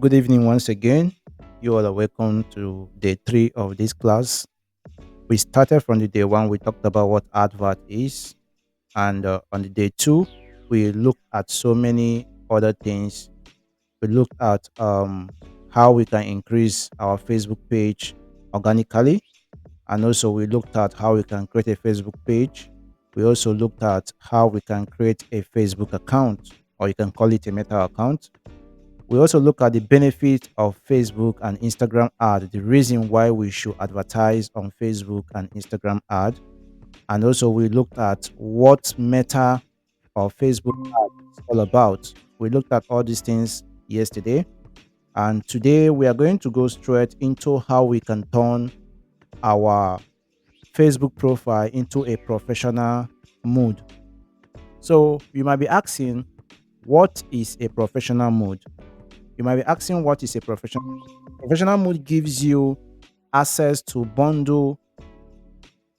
Good evening once again. You all are welcome to day three of this class. We started from the day one, we talked about what advert is, and on the day two, we looked at so many other things. We looked at how we can increase our Facebook page organically, and also we looked at how we can create a Facebook page. We also looked at how we can create a Facebook account, or you can call it a Meta account. We also look at the benefit of Facebook and Instagram ad, the reason why we should advertise on Facebook and Instagram ad. And also we looked at what Meta or Facebook ad is all about. We looked at all these things yesterday. And today we are going to go straight into how we can turn our Facebook profile into a professional mode. So you might be asking, what is a professional mode? You might be asking, what is a professional? Professional mode gives you access to bundle.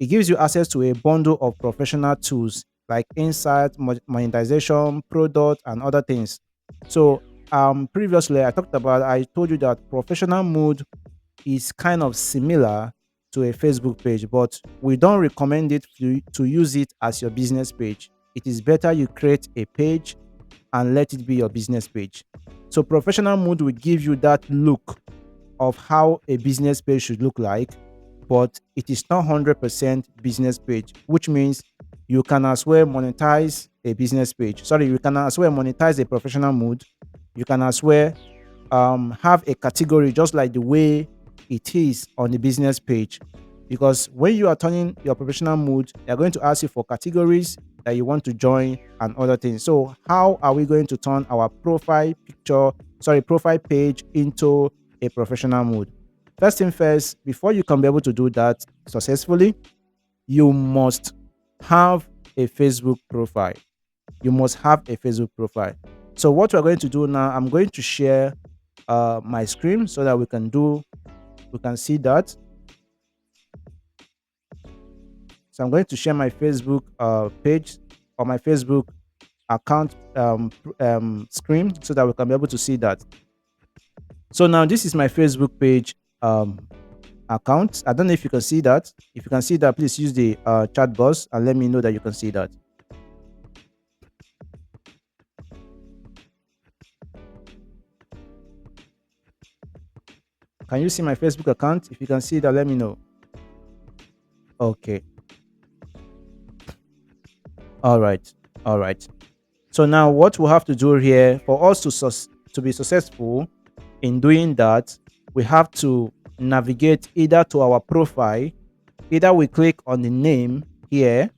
It gives you access to a bundle of professional tools like insight, monetization, product, and other things. So previously I told you that professional mode is kind of similar to a Facebook page, but we don't recommend it to use it as your business page. It is better you create a page and let it be your business page. So professional mode will give you that look of how a business page should look like, but it is not 100% business page, which means you can as well monetize a business page. Sorry, you can as well monetize a professional mode. You can as well have a category just like the way it is on the business page. Because when you are turning your professional mode, they're going to ask you for categories that you want to join and other things. So how are we going to turn our profile page into a professional mode? First thing first, before you can be able to do that successfully, you must have a Facebook profile. You must have a Facebook profile. So what we're going to do now, I'm going to share my screen so that we can see that. So I'm going to share my Facebook page or my Facebook account screen so that we can be able to see that. So now this is my Facebook page account. I don't know if you can see that. If you can see that, please use the chat box and let me know that you can see that. Can you see my Facebook account? If you can see that, let me know. Okay. All right. So now what we have to do here for us to be successful in doing that, we have to navigate either to our profile, either we click on the name here,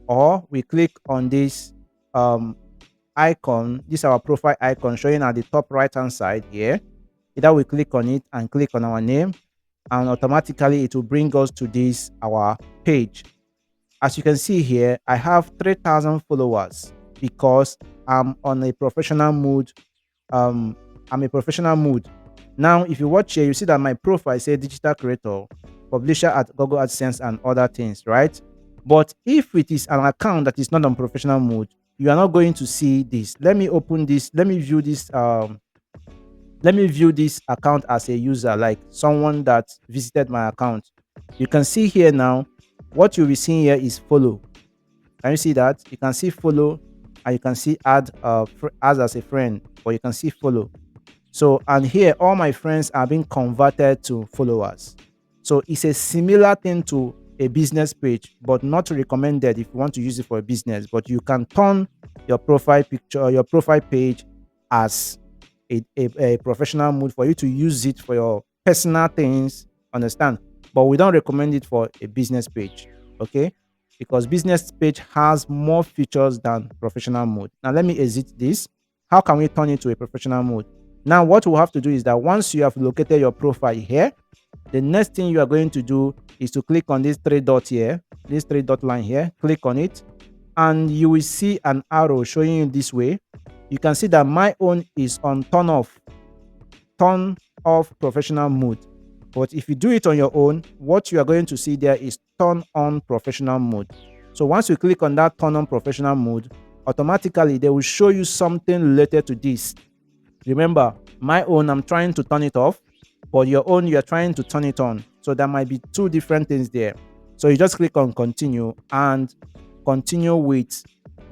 or we click on this icon. This is our profile icon showing at the top right hand side here. Either we click on it and click on our name, and automatically it will bring us to this our page. As you can see here, I have 3,000 followers because I'm on a professional mode. I'm a professional mode. Now, if you watch here, you see that my profile says digital creator, publisher at Google AdSense and other things, right? But if it is an account that is not on professional mode, you are not going to see this. Let me open this. Let me view this. Let me view this account as a user, like someone that visited my account. You can see here now, what you'll be seeing here is follow. Can you see that? You can see follow, and you can see add as a friend, or you can see follow. So, and here all my friends are being converted to followers. So it's a similar thing to a business page, but not recommended if you want to use it for a business. But you can turn your profile picture or your profile page as a professional mode for you to use it for your personal things. Understand? But we don't recommend it for a business page. Okay? Because business page has more features than professional mode. Now let me exit this. How can we turn it to a professional mode? Now what we'll have to do is that once you have located your profile here, the next thing you are going to do is to click on this three dot here, this three dot line here, click on it, and you will see an arrow showing you this way. You can see that my own is on turn off professional mode. But if you do it on your own, what you are going to see there is turn on professional mode. So once you click on that turn on professional mode, automatically they will show you something related to this. Remember, my own, I'm trying to turn it off, but your own, you're trying to turn it on. So there might be two different things there. So you just click on continue and continue with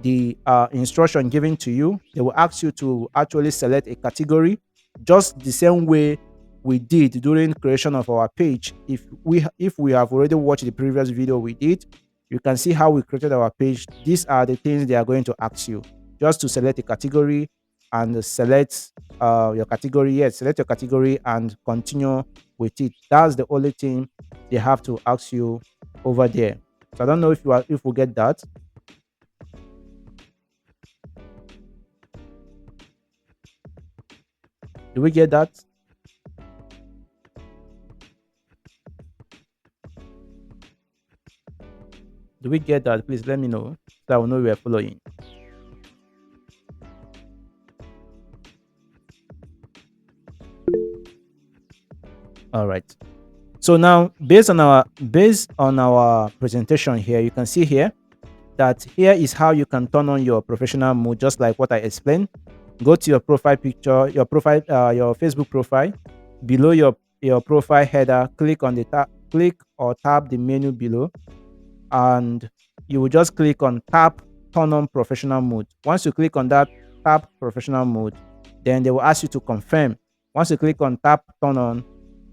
the instruction given to you. They will ask you to actually select a category, just the same way we did during creation of our page. If we have already watched the previous video we did, you can see how we created our page. These are the things they are going to ask you, just to select a category and select your category. Yes, select your category and continue with it. That's the only thing they have to ask you over there. So I don't know if we get that. Do we get that? Do we get that? Please let me know so I will know we are following. All right. So now based on our presentation here, you can see here that here is how you can turn on your professional mode, just like what I explained. Go to your profile picture, your profile, your Facebook profile. Below your profile header, click on the click or tap the menu below, and you will just click on tap turn on professional mode. Once you click on that tap professional mode, then they will ask you to confirm. Once you click on tap turn on,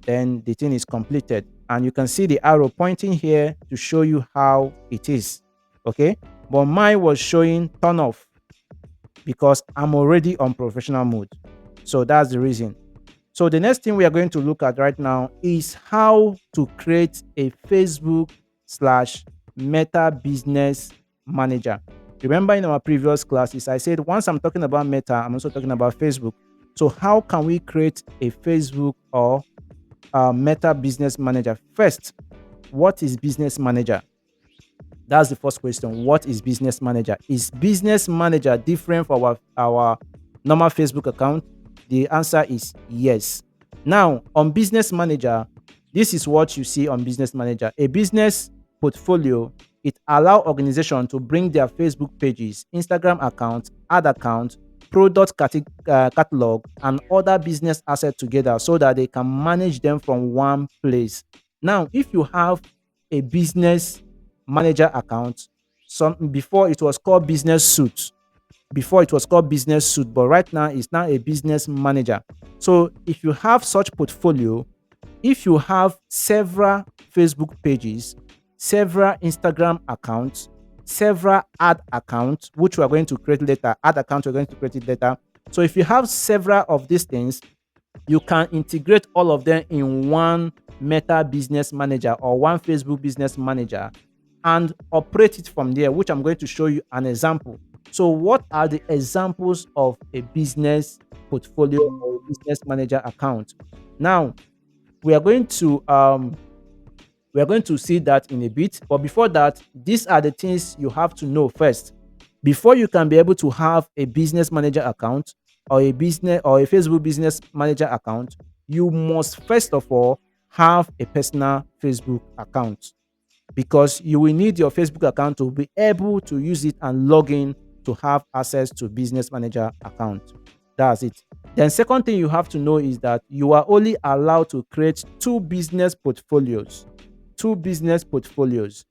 then the thing is completed, and you can see the arrow pointing here to show you how it is. Okay, but mine was showing turn off because I'm already on professional mode, so that's the reason. So the next thing we are going to look at right now is how to create a Facebook slash Meta business manager. Remember in our previous classes, I said once I'm talking about Meta, I'm also talking about Facebook. So how can we create a Facebook or Meta business manager? First, what is business manager? That's the first question. What is business manager? Is business manager different from our normal Facebook account? The answer is yes. Now, on business manager, this is what you see on business manager. A business portfolio, it allows organization to bring their Facebook pages, Instagram accounts, ad accounts, product catalog, and other business assets together so that they can manage them from one place. Now, if you have a business manager account, some before it was called business suit, but right now it's now a business manager. So if you have such portfolio, if you have several Facebook pages, several Instagram accounts, several ad accounts, which we are going to create later, ad accounts we're going to create it later. So if you have several of these things, you can integrate all of them in one Meta business manager or one Facebook business manager and operate it from there, which I'm going to show you an example. So what are the examples of a business portfolio or business manager account? Now we are going to see that in a bit, but before that, these are the things you have to know first before you can be able to have a business manager account or a business or a Facebook business manager account. You must first of all have a personal Facebook account, because you will need your Facebook account to be able to use it and log in to have access to business manager account. That's it. Then second thing you have to know is that you are only allowed to create two business portfolios. Two business portfolios.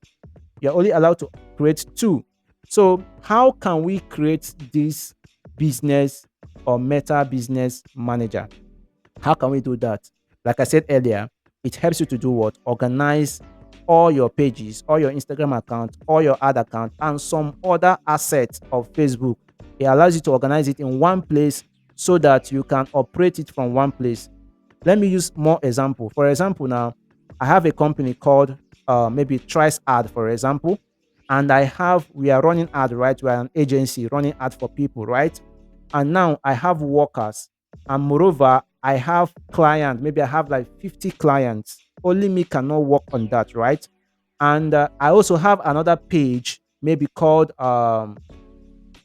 You're only allowed to create two. So how can we create this business or Meta business manager? How can we do that? Like I said earlier, it helps you to do what? Organize all your pages, all your Instagram account, all your ad account, and some other assets of Facebook. It allows you to organize it in one place so that you can operate it from one place. Let me use more example. For example, now I have a company called maybe Trice Ad, for example, and we are running ad, right? We are an agency running ad for people, right? And now I have workers, and moreover, I have clients. Maybe I have like 50 clients. Only me cannot work on that, right? And I also have another page, maybe called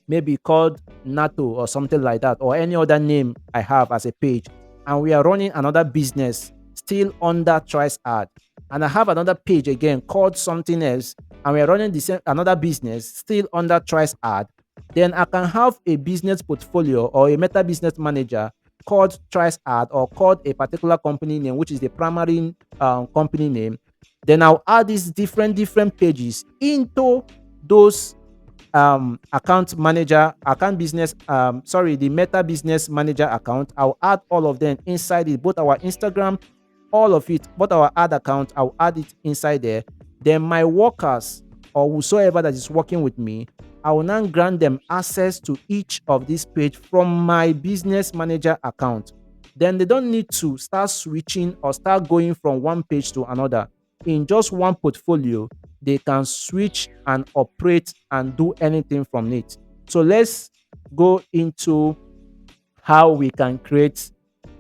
NATO or something like that, or any other name I have as a page. And we are running another business still under Trice Ad. And I have another page again called something else, and we are running the same another business still under Trice Ad. Then I can have a business portfolio or a Meta business manager called 𝗬𝗏 or called a particular company name, which is the primary company name, then I'll add these different pages into those the Meta Business Manager account. I'll add all of them inside it, both our Instagram, all of it, both our ad account, I'll add it inside there. Then my workers or whosoever that is working with me, I will now grant them access to each of these page from my business manager account. Then they don't need to start switching or start going from one page to another. In just one portfolio, they can switch and operate and do anything from it. So let's go into how we can create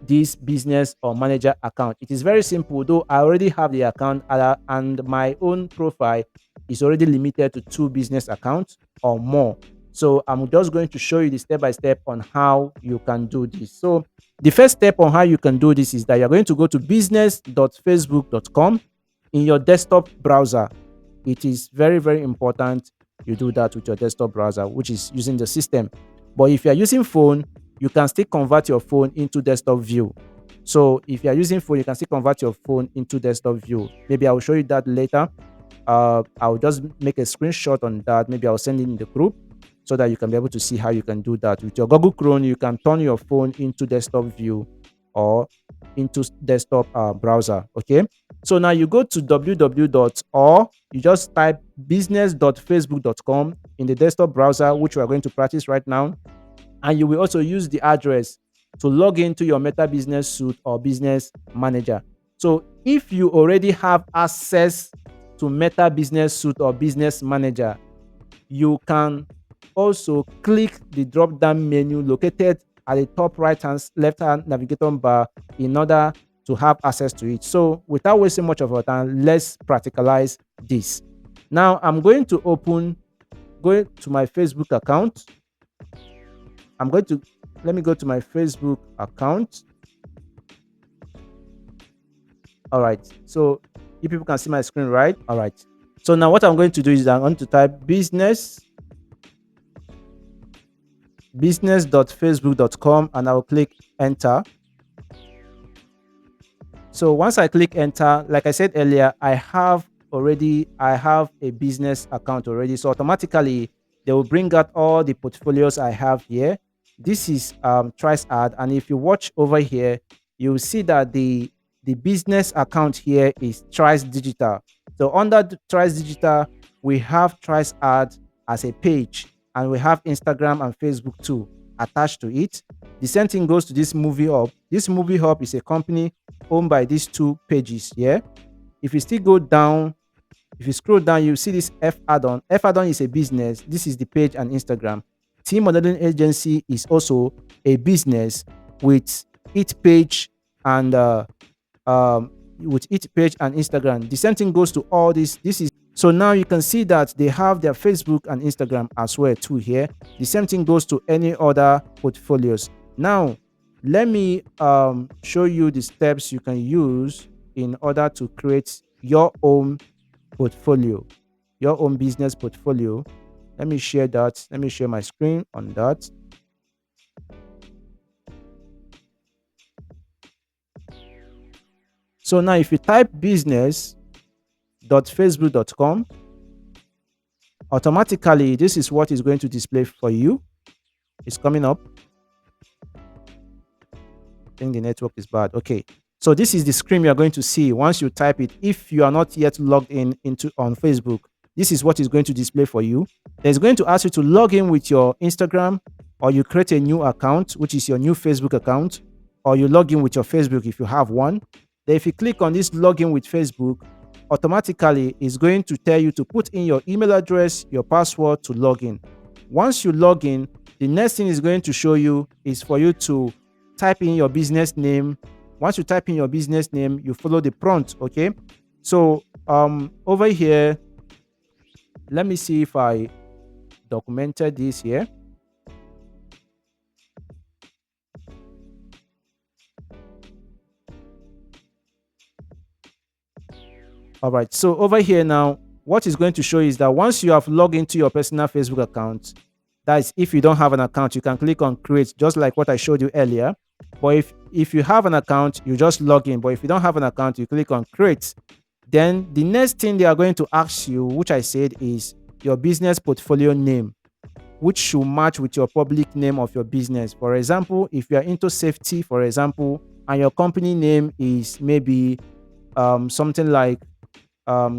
this business or manager account. It is very simple, though I already have the account and my own profile is already limited to 2 business accounts or more. So I'm just going to show you the step by step on how you can do this. So the first step on how you can do this is that you're going to go to business.facebook.com in your desktop browser. It is very, very important you do that with your desktop browser, which is using the system. But if you're using phone, you can still convert your phone into desktop view. So if you're using phone, you can still convert your phone into desktop view. Maybe I'll show you that later. I'll just make a screenshot on that. Maybe I'll send it in the group so that you can be able to see how you can do that. With your Google Chrome, you can turn your phone into desktop view or into desktop browser. Okay. So now you go to or you just type business.facebook.com in the desktop browser, which we are going to practice right now. And you will also use the address to log into your Meta Business Suite or Business Manager. So if you already have access to Meta Business Suite or Business Manager, you can also click the drop-down menu located at the top left-hand navigation bar in order to have access to it. So without wasting much of our time, let's practicalize this. Now I'm going to go to my Facebook account. Let me go to my Facebook account. All right. So you people can see my screen, right? All right. So now what I'm going to do is I'm going to type business.facebook.com and I'll click enter. So once I click enter, like I said earlier, I have a business account already. So automatically they will bring out all the portfolios I have here. This is 𝗬𝗏, and if you watch over here, you will see that the business account here is 𝗬𝗏 Digital. So under 𝗬𝗏 Digital, we have 𝗬𝗏 as a page, and we have Instagram and Facebook too attached to it. The same thing goes to this Movie Hub. This Movie Hub is a company owned by these 2 pages here. If you still go down, if you scroll down, you see this F add-on. F add-on is a business. This is the page and Instagram. Team Modeling Agency is also a business with its page and Instagram. The same thing goes to all this. So now you can see that they have their Facebook and Instagram as well too here. The same thing goes to any other portfolios. Now let me show you the steps you can use in order to create your own portfolio, your own business portfolio. Let me share that. Let me share my screen on that. So now if you type business.facebook.com, automatically this is what is going to display for you. It's coming up. I think the network is bad. Okay. So this is the screen you're going to see once you type it. If you are not yet logged in on Facebook, this is what is going to display for you. It's going to ask you to log in with your Instagram, or you create a new account, which is your new Facebook account, or you log in with your Facebook if you have one. Then if you click on this login with Facebook, automatically it's going to tell you to put in your email address, your password to log in. Once you log in, the next thing is going to show you is for you to type in your business name. Once you type in your business name, you follow the prompt. Okay. So over here, let me see if I documented this here. All right. So over here now, what is going to show is that once you have logged into your personal Facebook account, that is, if you don't have an account, you can click on create, just like what I showed you earlier. But if you have an account, you just log in. But if you don't have an account, you click on create. Then the next thing they are going to ask you, which I said, is your business portfolio name, which should match with your public name of your business. For example, if you are into safety, for example, and your company name is maybe something like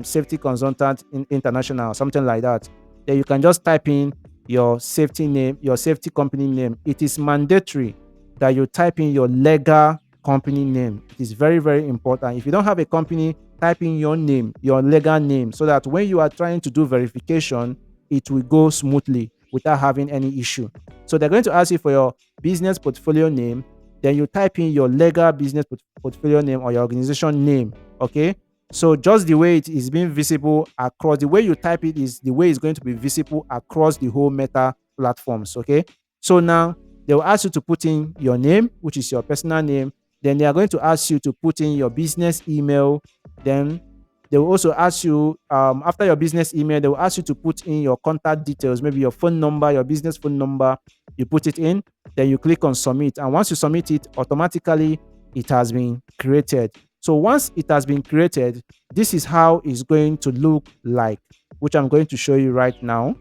safety consultant international, something like that, then you can just type in your safety name, your safety company name. It is mandatory that you type in your legal company name. It is very, very important. If you don't have a company, type in your name, your legal name, so that when you are trying to do verification, it will go smoothly without having any issue. So they're going to ask you for your business portfolio name. Then you type in your legal business portfolio name or your organization name. Okay. So just the way it is being visible across, the way you type it is the way it's going to be visible across the whole Meta platforms. Okay. So now they will ask you to put in your name, which is your personal name. Then they are going to ask you to put in your business email. Then they will also ask you, after your business email, they will ask you to put in your contact details, maybe your phone number, your business phone number. You put it in, then you click on submit. And once you submit it, automatically it has been created. So once it has been created, this is how it's going to look like, which I'm going to show you right now.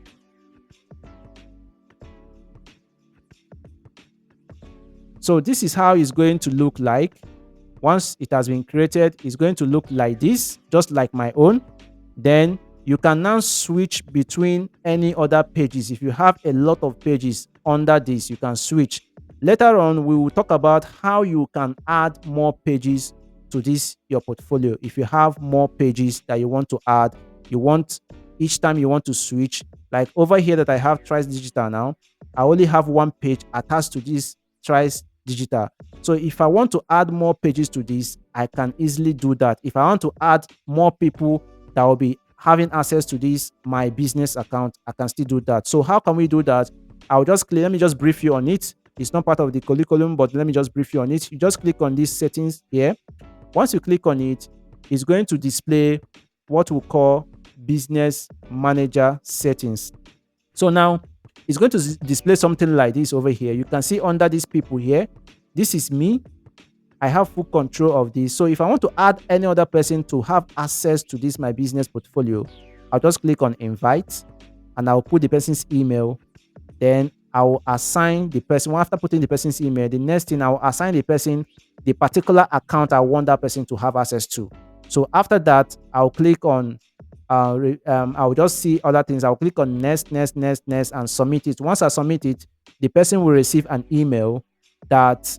So this is how it's going to look like. Once it has been created, it's going to look like this, just like my own. Then you can now switch between any other pages. If you have a lot of pages under this, you can switch. Later on, we will talk about how you can add more pages to this, your portfolio. If you have more pages that you want to add, each time you want to switch, like over here that I have 𝗠𝗲 Digital now, I only have one page attached to this 𝗠𝗲 Digital. So if I want to add more pages to this, I can easily do that. If I want to add more people that will be having access to this, my business account, I can still do that. So how can we do that? Let me just brief you on it. It's not part of the curriculum, but let me just brief you on it. You just click on these settings here. Once you click on it, it's going to display what we call business manager settings. So now it's going to display something like this over here. You can see under these people here, this is me. I have full control of this. So if I want to add any other person to have access to this, my business portfolio, I'll just click on invite and I'll put the person's email. Then I'll assign the person. After putting the person's email, the next thing I'll assign the person the particular account I want that person to have access to. So after that, I'll click on I'll just see other things. I'll click on next, and submit it. Once I submit it, the person will receive an email that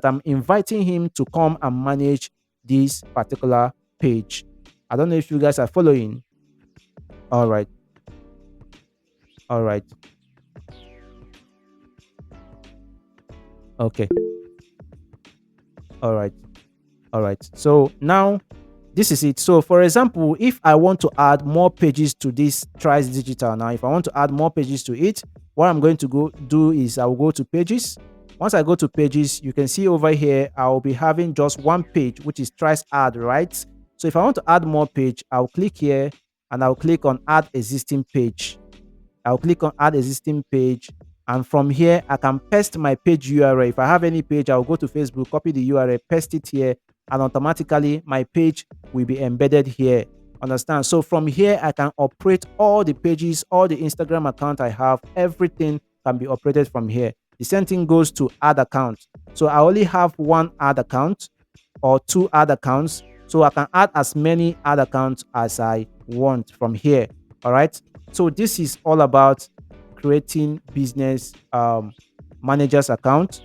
I'm inviting him to come and manage this particular page. I don't know if you guys are following. All right. Okay. All right. So now this is it. So for example, if I want to add more pages to this 𝗠𝗲 Digital now, if I want to add more pages to it, what I'm going to go do is I'll go to pages. Once I go to pages, you can see over here, I'll be having just one page, which is 𝗠𝗲 add, right? So if I want to add more page, I'll click here and I'll click on add existing page. I'll click on add existing page. And from here, I can paste my page URL. If I have any page, I'll go to Facebook, copy the URL, paste it here, and automatically my page will be embedded here. Understand? So from here, I can operate all the pages, all the Instagram account I have, everything can be operated from here. The same thing goes to ad account. So I only have one ad account or two ad accounts. So I can add as many ad accounts as I want from here. All right. So this is all about creating business managers account.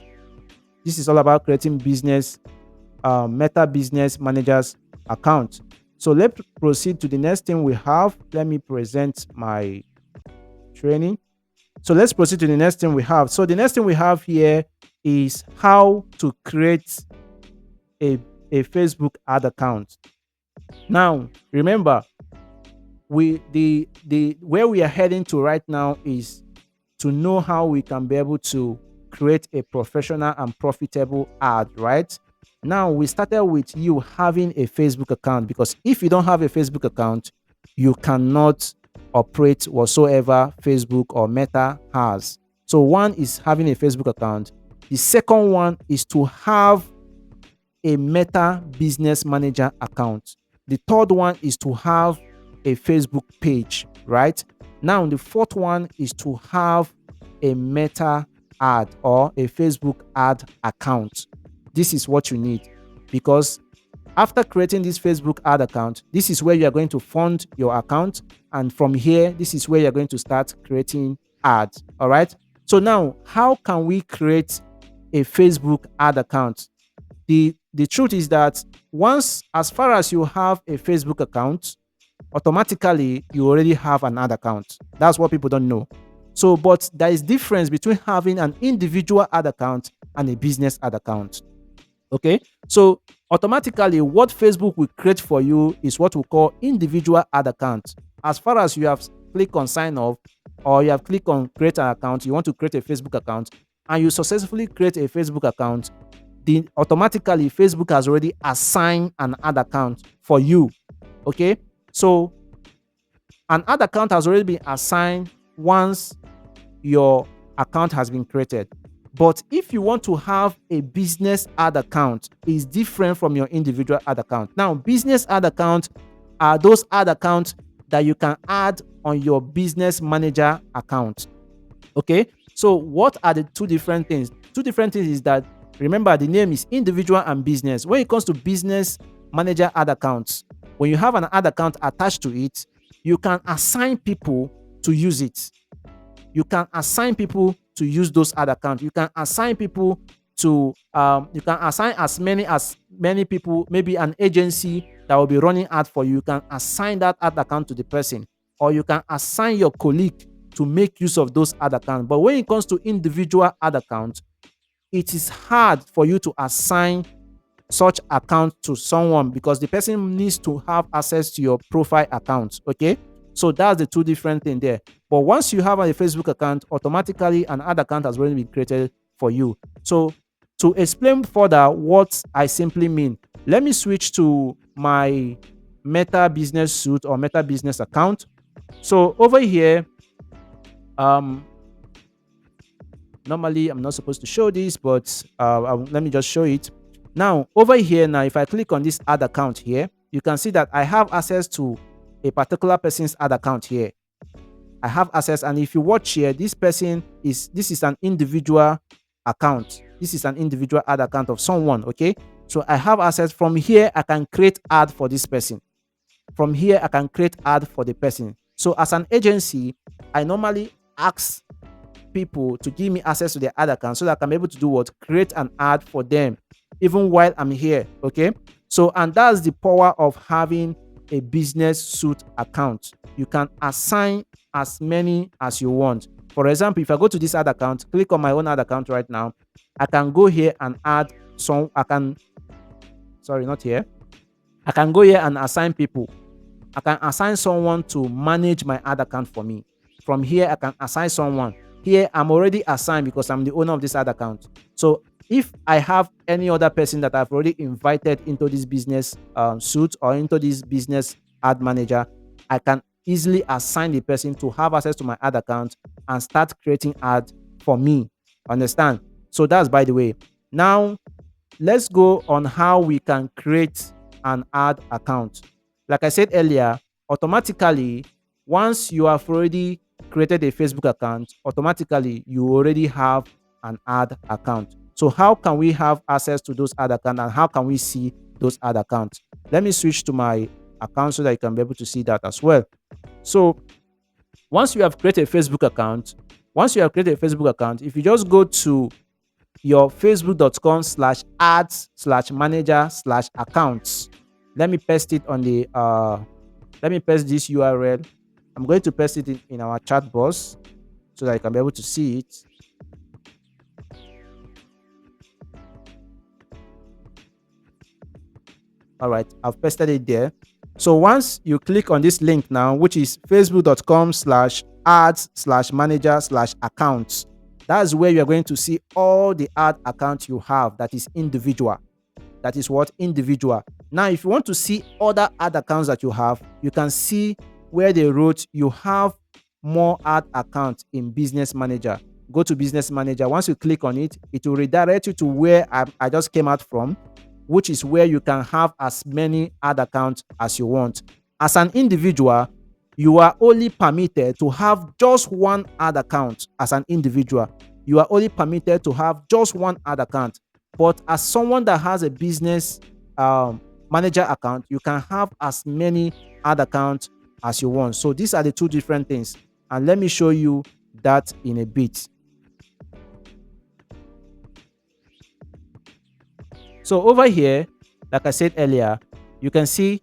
This is all about creating business Meta business managers account. So let's proceed to the next thing we have. Let me present my training. So let's proceed to the next thing we have. So the next thing we have here is how to create a Facebook ad account. Now remember, where we are heading to right now is to know how we can be able to create a professional and profitable ad, right? Now we started with you having a Facebook account, because if you don't have a Facebook account, you cannot operate whatsoever Facebook or Meta has. So one is having a Facebook account. The second one is to have a Meta Business Manager account. The third one is to have a Facebook page, right? Now, the fourth one is to have a Meta ad or a Facebook ad account. This is what you need, because after creating this Facebook ad account, this is where you are going to fund your account. And from here, this is where you're going to start creating ads. All right. So now, how can we create a Facebook ad account? The truth is that once, as far as you have a Facebook account, automatically you already have an ad account. That's what people don't know. So, but there is difference between having an individual ad account and a business ad account. Okay, so automatically what Facebook will create for you is what we call individual ad account. As far as you have clicked on sign up, or you have clicked on create an account, you want to create a Facebook account, and you successfully create a Facebook account, then automatically Facebook has already assigned an ad account for you. Okay, so an ad account has already been assigned once your account has been created. But if you want to have a business ad account, it's different from your individual ad account. Now, business ad account are those ad accounts that you can add on your business manager account. Okay, so what are the two different things? Two different things is that, remember, the name is individual and business. When it comes to business manager ad accounts, when you have an ad account attached to it, you can assign people to use it. You can assign people to use those ad accounts. You can assign people to you can assign as many people, maybe an agency that will be running ad for you. You can assign that ad account to the person, or you can assign your colleague to make use of those ad accounts. But when it comes to individual ad accounts, it is hard for you to assign such account to someone, because the person needs to have access to your profile account. Okay, so that's the two different things there. But once you have a Facebook account, automatically an ad account has already been created for you. So to explain further what I simply mean, let me switch to my Meta Business Suite or Meta Business account. So over here, normally I'm not supposed to show this, but let me just show it. Now, over here, now, if I click on this ad account here, you can see that I have access to a particular person's ad account here. I have access, and if you watch here, this is an individual account. This is an individual ad account of someone. Okay, so I have access. From here, I can create ad for this person. From here, I can create ad for the person. So as an agency, I normally ask people to give me access to their ad account so that I can be able to do what? Create an ad for them, even while I'm here. Okay, so, and that's the power of having a business suite account. You can assign as many as you want. For example, if I go to this ad account, click on my own ad account right now, I can go here and add some. I can go here and assign people. I can assign someone to manage my ad account for me. From here, I can assign someone. Here, I'm already assigned because I'm the owner of this ad account. So if I have any other person that I've already invited into this business suite or into this business ad manager, I can easily assign the person to have access to my ad account and start creating ads for me. Understand? So that's by the way. Now, let's go on how we can create an ad account. Like I said earlier, automatically, once you have already created a Facebook account, automatically you already have an ad account. So how can we have access to those ad accounts, and how can we see those ad accounts? Let me switch to my account so that you can be able to see that as well. So once you have created a Facebook account, if you just go to your facebook.com/ads/manager/accounts, let me paste it on the let me paste this URL. I'm going to paste it in our chat box so that you can be able to see it. All right, I've pasted it there. So once you click on this link now, which is facebook.com/ads/manager/accounts, that's where you're going to see all the ad accounts you have that is individual. That is what? Individual. Now, if you want to see other ad accounts that you have, you can see where they wrote you have more ad accounts in Business Manager. go to business manager. Once you click on it, it will redirect you to where I just came out from, which is where you can have as many ad accounts as you want. As an individual, you are only permitted to have just one ad account. As an individual, you are only permitted to have just one ad account. But as someone that has a business manager account, you can have as many ad accounts as you want. So these are the two different things. And let me show you that in a bit. So over here, like I said earlier, you can see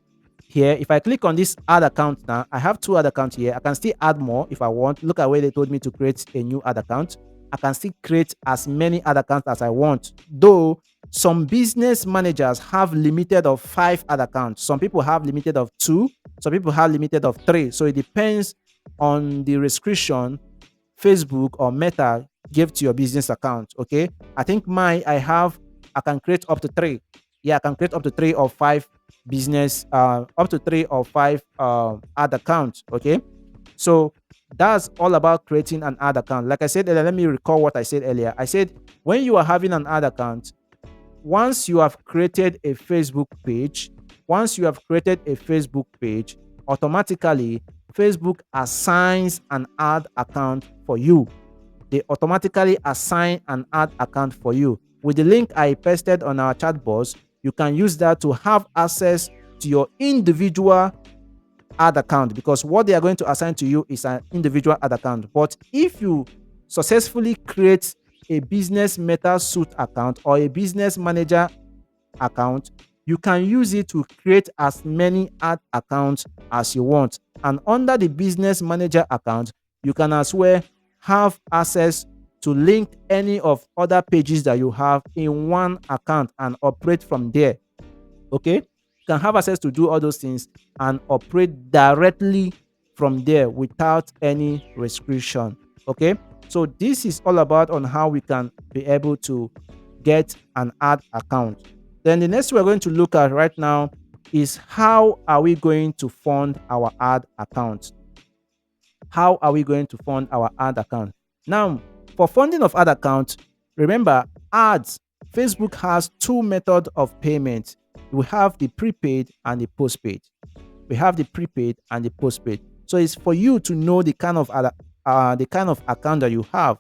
here, if I click on this ad account now, I have two ad accounts here. I can still add more if I want. Look at where they told me to create a new ad account. I can still create as many ad accounts as I want. Though some business managers have limited of 5 ad accounts. Some people have limited of 2. Some people have limited of 3. So it depends on the restriction Facebook or Meta give to your business account. Okay, I think I can create up to 3. Yeah, I can create up to 3 or 5 business, up to 3 or 5 ad accounts. Okay, so that's all about creating an ad account. Like I said earlier, let me recall what I said earlier. I said when you are having an ad account, once you have created a Facebook page, automatically Facebook assigns an ad account for you. They automatically assign an ad account for you. With the link I pasted on our chat box, you can use that to have access to your individual ad account, because what they are going to assign to you is an individual ad account. But if you successfully create a business meta suite account or a business manager account, you can use it to create as many ad accounts as you want. And under the business manager account, you can as well have access to link any of other pages that you have in one account and operate from there. Okay, you can have access to do all those things and operate directly from there without any restriction. Okay, so this is all about on how we can be able to get an ad account. Then the next we're going to look at right now is how are we going to fund our ad account. How are we going to fund our ad account? Now, for funding of ad account, remember ads, Facebook has 2 methods of payment. We have the prepaid and the postpaid. So it's for you to know the kind of account that you have.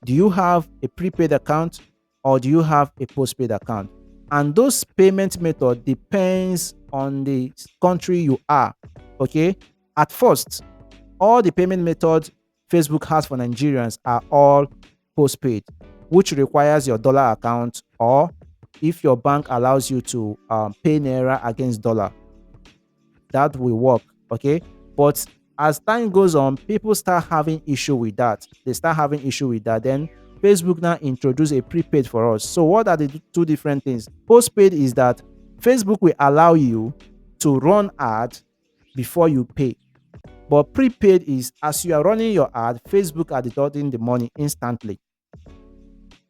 Do you have a prepaid account or do you have a postpaid account? And those payment method depends on the country you are. Okay, at first, all the payment methods Facebook has for Nigerians are all postpaid, which requires your dollar account, or if your bank allows you to pay naira against dollar, that will work. Okay, but as time goes on, people start having issue with that. Then Facebook now introduce a prepaid for us. So what are the two different things? Postpaid is that Facebook will allow you to run ads before you pay. But prepaid is as you are running your ad, Facebook are deducting the money instantly.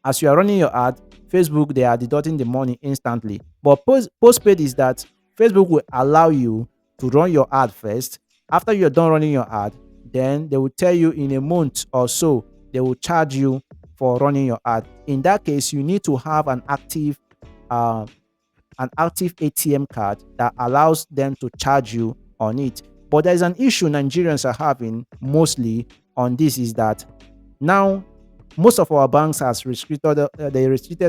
As you are running your ad, Facebook, they are deducting the money instantly. But postpaid is that Facebook will allow you to run your ad first. After you're done running your ad, then they will tell you in a month or so, they will charge you for running your ad. In that case, you need to have an active ATM card that allows them to charge you on it. But there's an issue Nigerians are having mostly on this, is that now most of our banks has restricted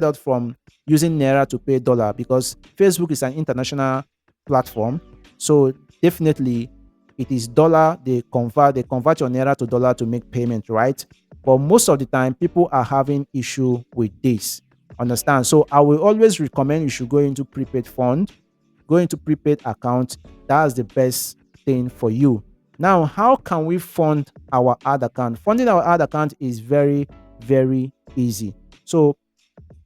us from using naira to pay dollar, because Facebook is an international platform. So definitely it is dollar. They convert your naira to dollar to make payment, right? But most of the time people are having issue with this. Understand? So I will always recommend you should go into prepaid fund, go into prepaid account. That's the best thing for you. Now, how can we fund our ad account? Funding our ad account is very, very easy. So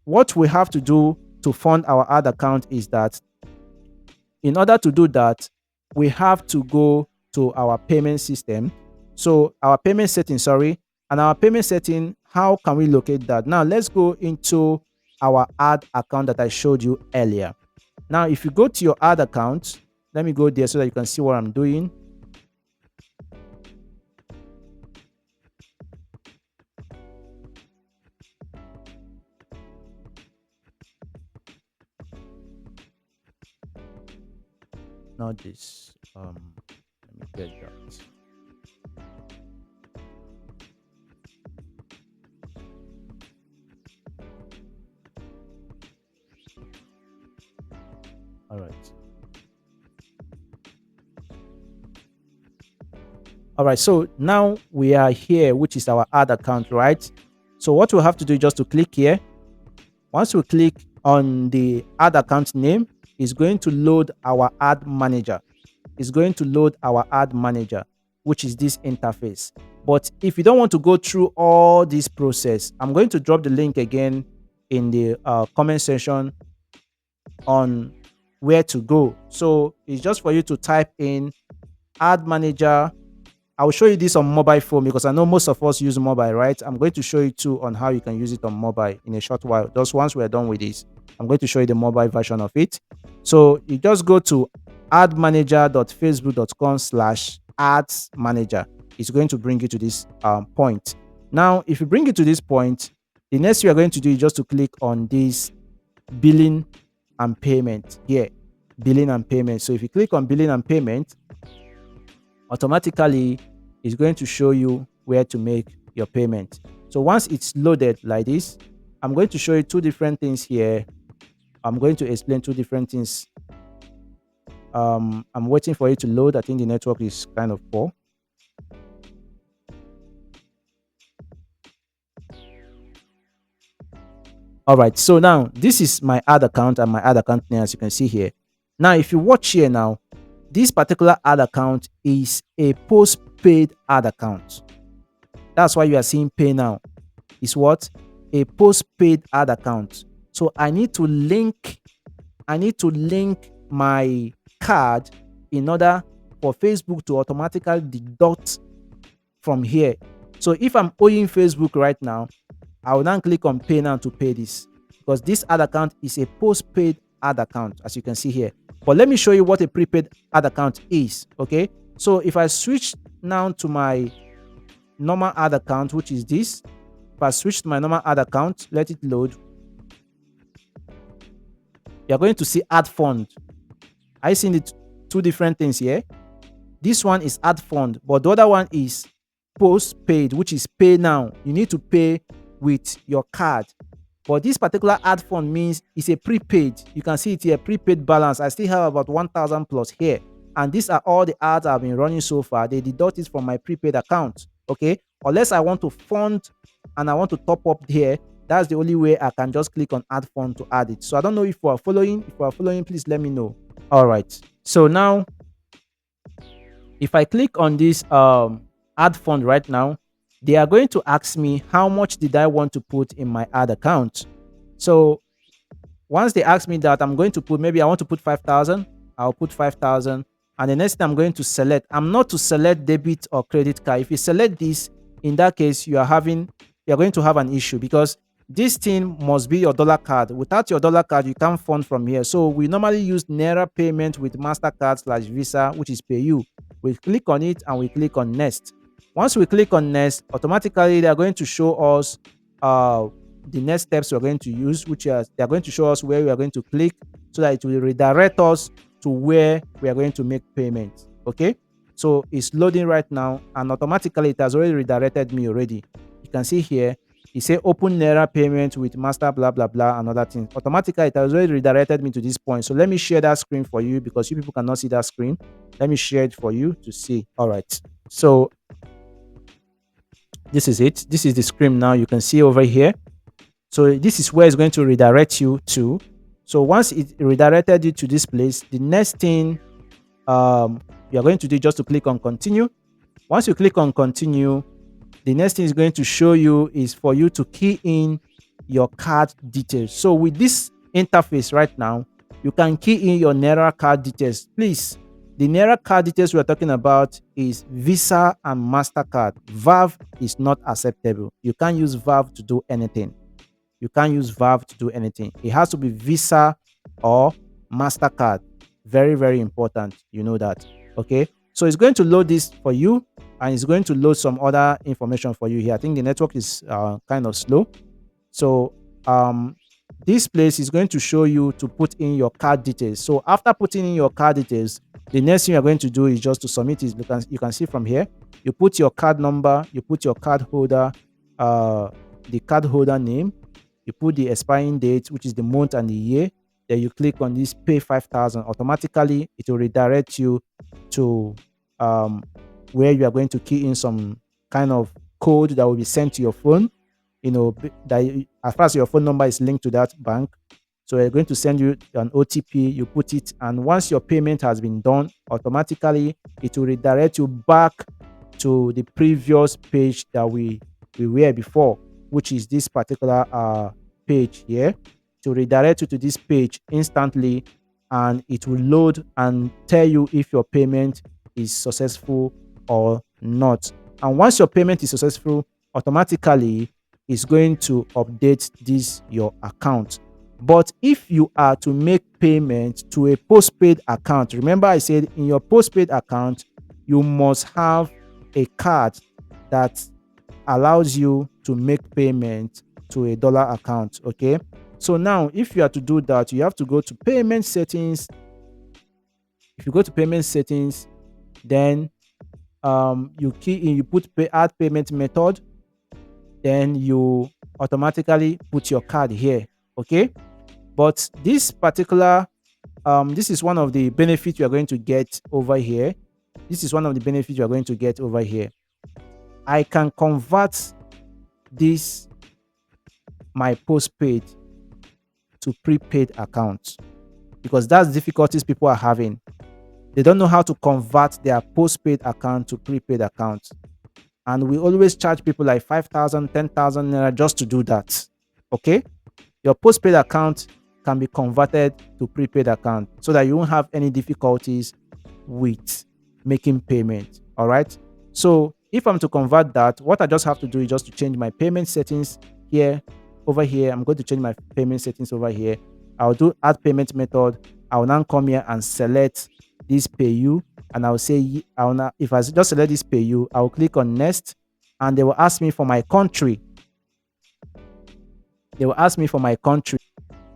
what we have to do to fund our ad account is that in order to do that, we have to go to our payment system. So our payment setting, and our payment setting, how can we locate that? Now let's go into our ad account that I showed you earlier. Now, if you go to your ad account, let me go there so that you can see what I'm doing. not this. Let me get that. All right. All right. So now we are here, which is our ad account, right? So what we'll have to do is just to click here. Once we click on the ad account name, it's going to load our ad manager. It's going to load our ad manager, which is this interface. But if you don't want to go through all this process, I'm going to drop the link again in the comment section on where to go. So it's just for you to type in ad manager. I will show you this on mobile phone because I know most of us use mobile, right? I'm going to show you too on how you can use it on mobile in a short while. Just once we're done with this, I'm going to show you the mobile version of it. So you just go to admanager.facebook.com/ads manager. It's going to bring you to this point. Now, if you bring it to this point, the next you are going to do is just to click on this billing and payment here. Billing and payment. So if you click on billing and payment, automatically it's going to show you where to make your payment. So once it's loaded like this, I'm going to show you two different things here. I'm going to explain two different things. I'm waiting for it to load. I think the network is kind of poor. All right, so now this is my ad account and my ad account name, as you can see here. Now if you watch here now, this particular ad account is a postpaid ad account. That's why you are seeing pay now. Is what? A postpaid ad account. So I need to link my card in order for Facebook to automatically deduct from here. So if I'm owing Facebook right now, I will now click on pay now to pay this, because this ad account is a postpaid ad account, as you can see here. But let me show you what a prepaid ad account is. Okay, so if I switch now to my normal ad account, which is this, if I switch to my normal ad account, let it load, you're going to see ad fund. I see the two different things here. This one is ad fund, but the other one is postpaid, which is pay now. You need to pay with your card. But this particular ad fund means it's a prepaid. You can see it here, prepaid balance. I still have about 1,000 plus here. And these are all the ads I've been running so far. They deduct it from my prepaid account. Okay. Unless I want to fund and I want to top up here, that's the only way I can just click on add fund to add it. So I don't know if you are following. If you are following, please let me know. All right. So now, if I click on this add fund right now, they are going to ask me how much did I want to put in my ad account. So once they ask me that, I'm going to put, maybe I want to put 5,000. I'll put 5,000. And the next thing I'm going to select, I'm not to select debit or credit card. If you select this, in that case, you're going to have an issue, because this thing must be your dollar card. Without your dollar card, you can't fund from here. So we normally use Naira payment with MasterCard/Visa, which is PayU. We click on it and we click on next. Once we click on next, automatically they are going to show us the next steps we're going to use, which are, they're going to show us where we are going to click so that it will redirect us to where we are going to make payments. Okay, so it's loading right now, and automatically it has already redirected me already. You can see here it says open Naira payment with master blah blah blah and other things. Automatically it has already redirected me to this point. So let me share that screen for you, because you people cannot see that screen. Let me share it for you to see. All right, so this is it. This is the screen now. You can see over here. So this is where it's going to redirect you to. So once it redirected you to this place, the next thing you're going to do just to click on continue. Once you click on continue, the next thing is going to show you is for you to key in your card details. So with this interface right now, you can key in your Naira card details. Please, the Naira card details we're talking about is Visa and MasterCard. VAV is not acceptable. You can't use VAV to do anything. You can't use VAV to do anything. It has to be Visa or MasterCard. Very, very important. You know that. Okay. So it's going to load this for you, and it's going to load some other information for you here. I think the network is kind of slow. So this place is going to show you to put in your card details. So after putting in your card details, the next thing you're going to do is just to submit it. You can see from here, you put your card number, you put your card holder, uh, the card holder name, you put the expiring date, which is the month and the year. Then you click on this pay 5,000. Automatically, it will redirect you to where you are going to key in some kind of code that will be sent to your phone. As far as your phone number is linked to that bank, so they're going to send you an OTP. You put it, and once your payment has been done, automatically it will redirect you back to the previous page that we were before, which is this particular page here. To redirect you to this page instantly, and it will load and tell you if your payment is successful or not. And once your payment is successful, automatically it's going to update this your account. But if you are to make payment to a postpaid account, remember I said in your postpaid account, you must have a card that allows you to make payment to a dollar account. Okay. So now, if you are to do that, you have to go to payment settings. If you go to payment settings, then you key in, you put add payment method, then you automatically put your card here. Okay. But this particular this is one of the benefits you are going to get over here. This is one of the benefits you are going to get over here. I can convert this my postpaid to prepaid account, because that's difficulties people are having. They don't know how to convert their postpaid account to prepaid account, and we always charge people like 5,000, 10,000 naira just to do that. Okay, your postpaid account can be converted to prepaid account so that you won't have any difficulties with making payment. All right, so if I'm to convert that, what I just have to do is just to change my payment settings here. Over here, I'm going to change my payment settings over here. I'll do add payment method. I will now come here and select this pay you, and I'll say if I just select this pay you, I'll click on next, and they will ask me for my country. They will ask me for my country.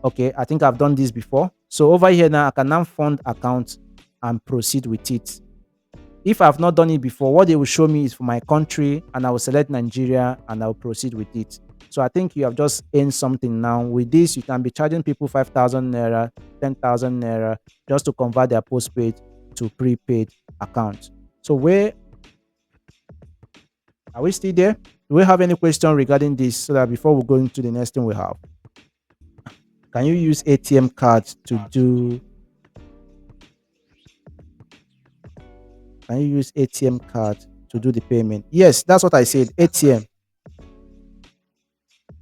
Okay, I think I've done this before. So over here now, I can now fund account and proceed with it. If I've not done it before, what they will show me is for my country, and I will select Nigeria and I'll proceed with it. So I think you have just earned something now. With this, you can be charging people 5,000 naira, 10,000 naira just to convert their postpaid to prepaid account. So where are we still there? Do we have any question regarding this, so that before we go into the next thing we have? Can you use ATM cards to do? Can you use ATM card to do the payment? Yes, that's what I said. ATM.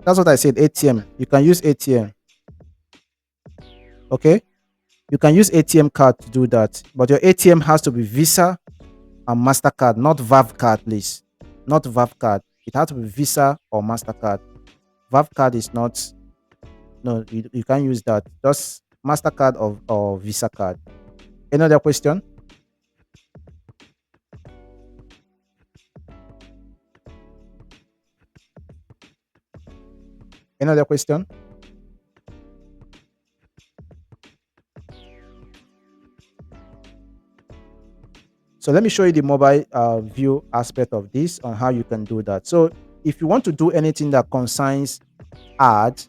That's what I said. ATM. You can use ATM. Okay. You can use ATM card to do that, but your ATM has to be Visa and MasterCard, not VAV card, please. Not VAV card. It has to be Visa or MasterCard. VAV card is not. No, you can't use that. Just MasterCard or Visa card. Any other question? Another question? So let me show you the mobile view aspect of this on how you can do that. So if you want to do anything that concerns ad,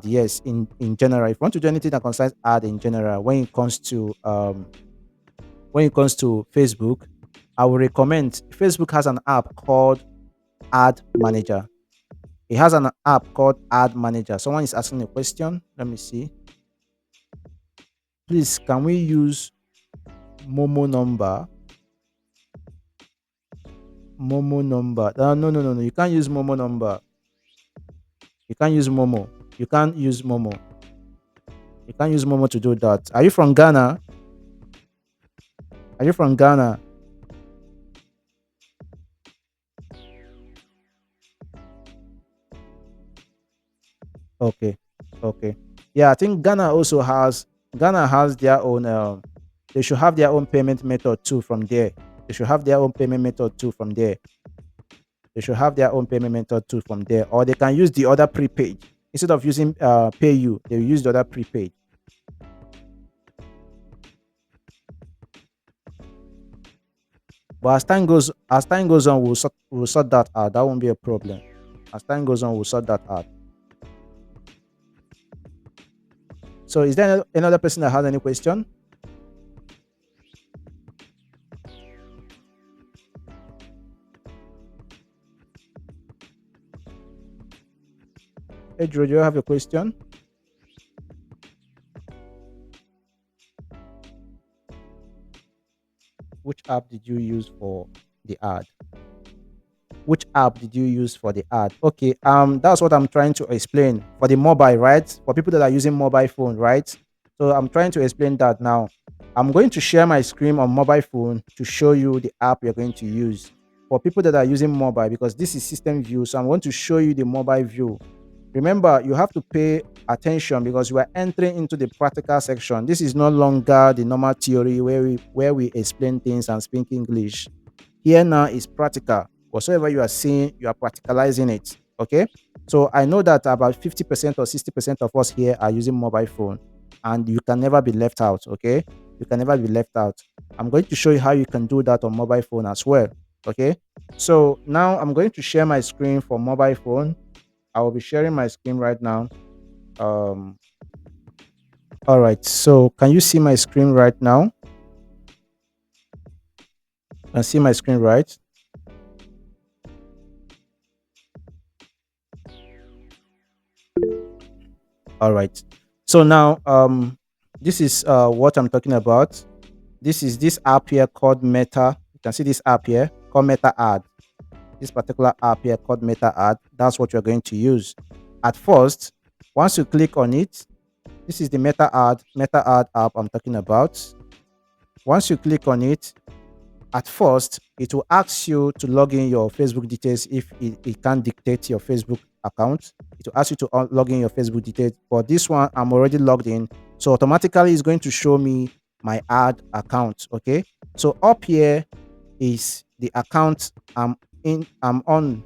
yes, in general, if you want to do anything that concerns ad in general, when it comes to Facebook, I would recommend Facebook has an app called Ad Manager. It has an app called Ad Manager. Someone is asking a question. Let me see. Please, can we use Momo number? Momo number. No. You can't use Momo number. You can't use Momo. You can't use Momo. You can't use Momo to do that. Are you from Ghana? Are you from Ghana? Okay. Okay. Yeah, I think Ghana has their own they should have their own payment method too from there. They should have their own payment method too from there. They should have their own payment method too from there. They should have their own payment method too from there. They should have their own payment method too from there. They should have their own payment method too from there. They should have their own payment method too from there. They should have their own payment method too from there. They should have their own payment method too from there. Or they can use the other prepaid. Instead of using pay you, they will use the other prepaid. But as time goes on, we'll sort that out. That won't be a problem. As time goes on, we'll sort that out. So is there another person that has any question? Hey Drew, do you have a question? Which app did you use for the ad? Which app did you use for the ad? Okay, that's what I'm trying to explain for the mobile, right? For people that are using mobile phone, right? So I'm trying to explain that now. I'm going to share my screen on mobile phone to show you the app you're going to use. For people that are using mobile, because this is system view, so I'm going to show you the mobile view. Remember, you have to pay attention because you are entering into the practical section. This is no longer the normal theory where we explain things and speak English. Here now is practical. Whatsoever you are seeing, you are practicalizing it. Okay. So I know that about 50% or 60% of us here are using mobile phone, and you can never be left out. Okay. You can never be left out. I'm going to show you how you can do that on mobile phone as well. Okay. So now I'm going to share my screen for mobile phone. I will be sharing my screen right now. Um, all right. So can you see my screen right now? Can see my screen right? All right. So now, this is what I'm talking about. This is this app here called Meta. You can see this app here called Meta Ad. This particular app here called Meta Ad. That's what you're going to use. At first, once you click on it, this is the Meta Ad app I'm talking about. Once you click on it, at first it will ask you to log in your Facebook details if it can't dictate your Facebook account. It will ask you to log in your Facebook details. But this one, I'm already logged in, so automatically it's going to show me my ad account. Okay, so up here is the account I'm on.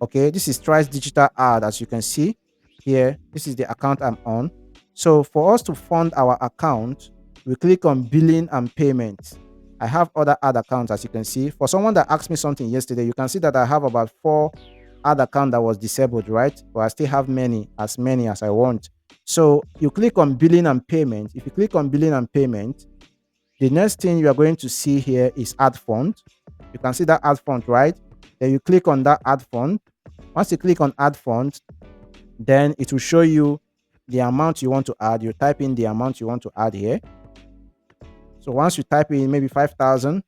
Okay, this is Thrice Digital Ad. As you can see here, this is the account I'm on. So for us to fund our account, we click on billing and payment. I have other ad accounts, as you can see. For someone that asked me something yesterday, you can see that I have about 4 ad account that was disabled, right? But I still have many as I want. So you click on billing and payment. If you click on billing and payment, the next thing you are going to see here is ad fund. You can see that ad fund, right? Then you click on that ad fund. Once you click on ad fund, then it will show you the amount you want to add. You type in the amount you want to add here. So once you type in maybe 5,000,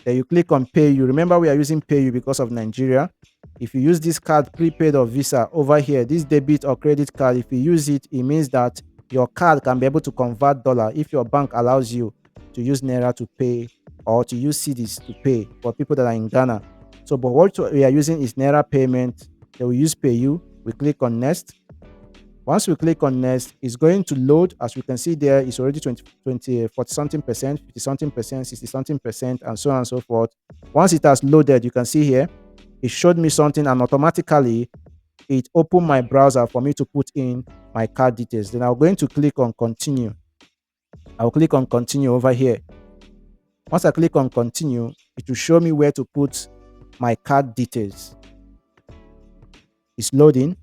then you click on pay you. Remember, we are using pay you because of Nigeria. If you use this card, prepaid or Visa, over here, this debit or credit card, if you use it, it means that your card can be able to convert dollar if your bank allows you to use Naira to pay or to use cedis to pay for people that are in Ghana. So, but what we are using is Naira payment. Then we use pay you. We click on next. Once we click on next, it's going to load. As we can see there, it's already 40 something percent, 50 something percent, 60 something percent, and so on and so forth. Once it has loaded, you can see here, it showed me something, and automatically it opened my browser for me to put in my card details. Then I'm going to click on continue. I'll click on continue over here. Once I click on continue, it will show me where to put my card details. It's loading.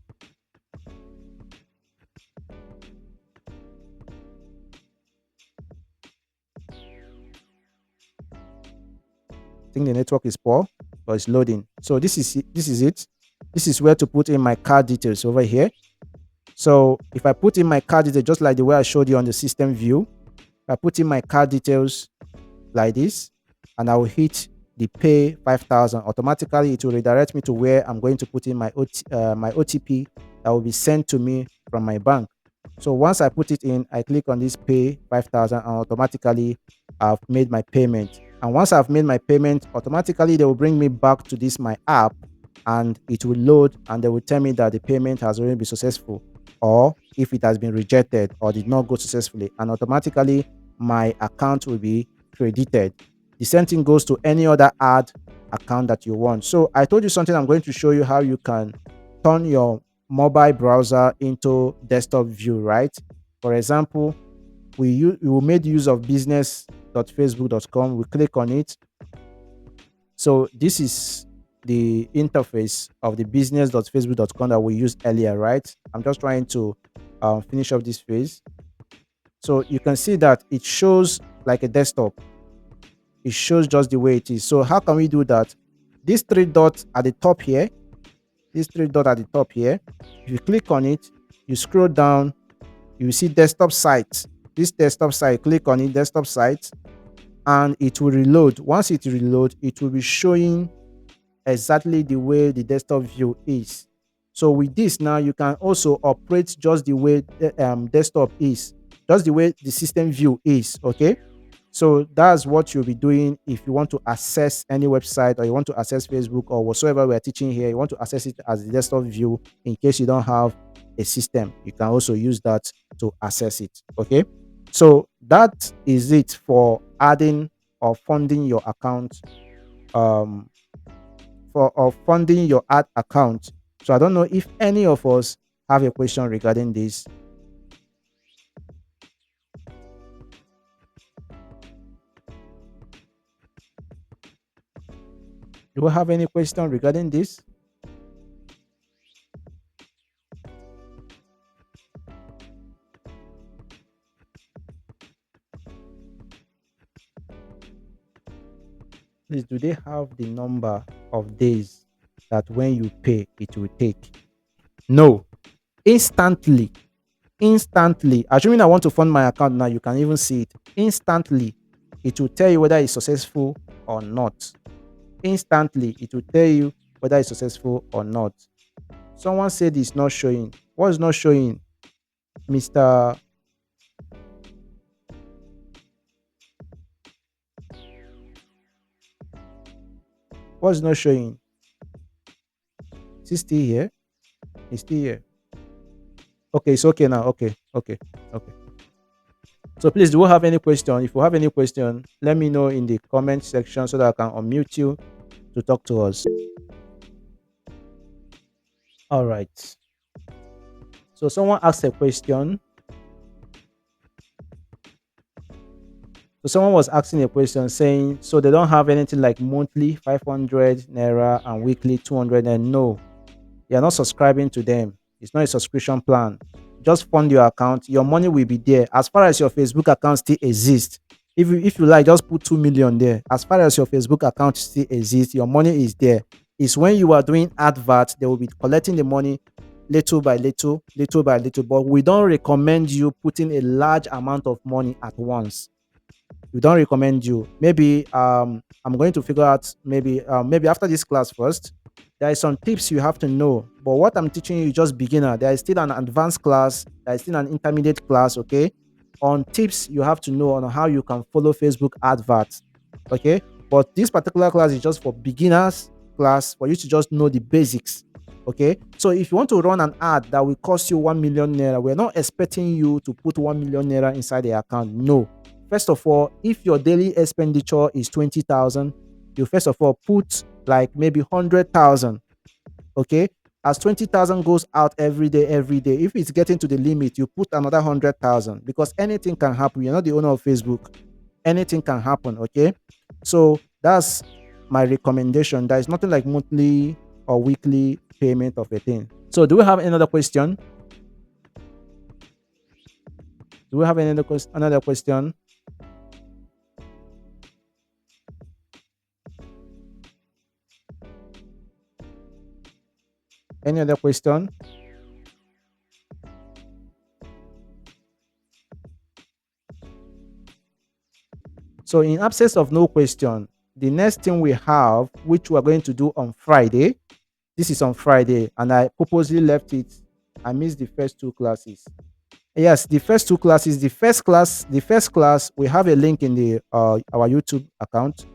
I think the network is poor, but it's loading. So this is it. This is where to put in my card details over here. So if I put in my card details just like the way I showed you on the system view, if I put in my card details like this, and I will hit the pay 5,000, automatically it will redirect me to where I'm going to put in my OTP that will be sent to me from my bank. So once I put it in, I click on this pay 5,000, and automatically I've made my payment. And once I've made my payment, automatically they will bring me back to this my app, and it will load, and they will tell me that the payment has already been successful, or if it has been rejected or did not go successfully, and automatically my account will be credited. The same thing goes to any other ad account that you want. So I told you something. I'm going to show you how you can turn your mobile browser into desktop view, right? For example, we made use of business.facebook.com. We click on it. So this is the interface of the business.facebook.com that we used earlier, right? I'm just trying to finish up this phase. So you can see that it shows like a desktop. It shows just the way it is. So how can we do that? These three dots at the top here, if you click on it, you scroll down, you will see desktop site. This desktop site, click on it, desktop site, and it will reload. Once it reload, it will be showing exactly the way the desktop view is. So with this now, you can also operate just the way the desktop is, just the way the system view is. Okay. So that's what you'll be doing if you want to access any website, or you want to access Facebook or whatsoever we're teaching here. You want to access it as the desktop view in case you don't have a system. You can also use that to access it. Okay. So that is it for adding or funding your account, um, for or funding your ad account. So I don't know if any of us have a question regarding this. Do we have any question regarding this? Please, do they have the number of days that when you pay it will take? No. Instantly. Instantly. Assuming I want to fund my account now, you can even see it. Instantly, it will tell you whether it's successful or not. Instantly, it will tell you whether it's successful or not. Someone said it's not showing. What is not showing, Mr. What's not showing? Is he still here? He's still here. Okay, it's okay now. Okay, okay, okay. So please, do you have any question? If you have any question, let me know in the comment section so that I can unmute you to talk to us. All right. So someone asked a question. So someone was asking a question saying, so they don't have anything like monthly 500 naira and weekly 200, and no, you're not subscribing to them. It's not a subscription plan. Just fund your account. Your money will be there. As far as your Facebook account still exists, if you like, just put 2 million there. As far as your Facebook account still exists, your money is there. It's when you are doing advert, they will be collecting the money little by little, little by little. But we don't recommend you putting a large amount of money at once. We don't recommend you. Maybe I'm going to figure out, maybe after this class first, there is some tips you have to know. But what I'm teaching you is just beginner. There is still an advanced class, there is still an intermediate class, okay, on tips you have to know on how you can follow Facebook adverts. Okay. But this particular class is just for beginners class, for you to just know the basics. Okay. So if you want to run an ad that will cost you 1 million naira, we're not expecting you to put 1 million naira inside the account. No. First of all, if your daily expenditure is 20,000, you first of all put like maybe 100,000. Okay. As 20,000 goes out every day, if it's getting to the limit, you put another 100,000, because anything can happen. You're not the owner of Facebook. Anything can happen. Okay. So that's my recommendation. There is nothing like monthly or weekly payment of a thing. So do we have another question? Do we have another question? Any other question? So in absence of no question, the next thing we have, which we are going to do on Friday, this is on Friday, and I purposely left it. I missed the first two classes. Yes, the first two classes. The first class, we have a link in the our YouTube account,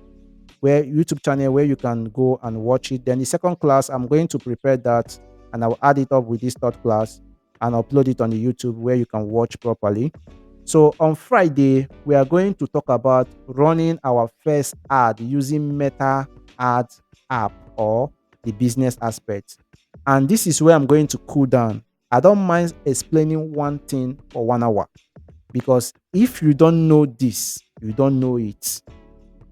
where YouTube channel, where you can go and watch it. Then the second class, I'm going to prepare that, and I'll add it up with this third class and upload it on the YouTube where you can watch properly. So on Friday, we are going to talk about running our first ad using Meta Ads app, or the business aspect. And this is where I'm going to cool down. I don't mind explaining one thing for 1 hour, because if you don't know this, you don't know it.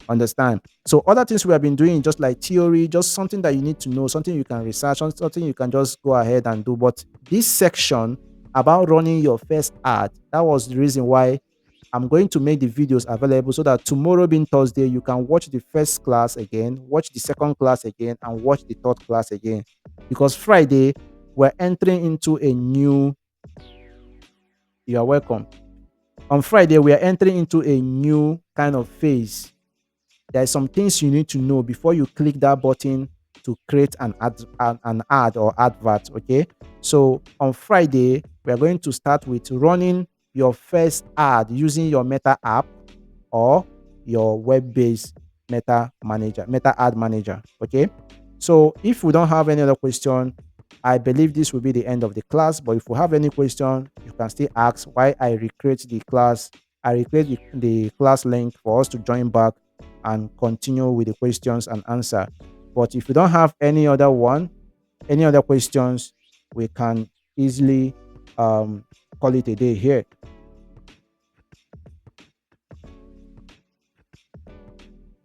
Understand? So other things we have been doing, just like theory, just something that you need to know, something you can research, something you can just go ahead and do. But this section about running your first ad, that was the reason why I'm going to make the videos available, so that tomorrow being Thursday, you can watch the first class again, watch the second class again, and watch the third class again. Because Friday, we're entering into a new, you are welcome. On Friday, we are entering into a new kind of phase. There are some things you need to know before you click that button to create an ad or advert. Okay. So on Friday, we are going to start with running your first ad using your Meta app or your web-based Meta ad manager. Okay. So if we don't have any other question, I believe this will be the end of the class. But if you have any question, you can still ask why I recreate the class. I recreate the class link for us to join back and continue with the questions and answer. But if you don't have any other questions, we can easily call it a day here.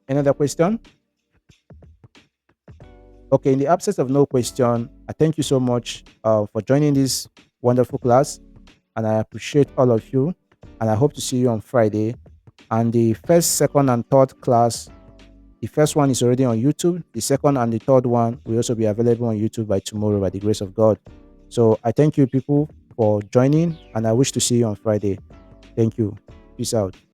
Another question? Okay, in the absence of no question, I thank you so much for joining this wonderful class, and I appreciate all of you. And I hope to see you on Friday. And the first, second, and third class, the first one is already on YouTube. The second and the third one will also be available on YouTube by tomorrow, by the grace of God. So I thank you, people, for joining, and I wish to see you on Friday. Thank you. Peace out.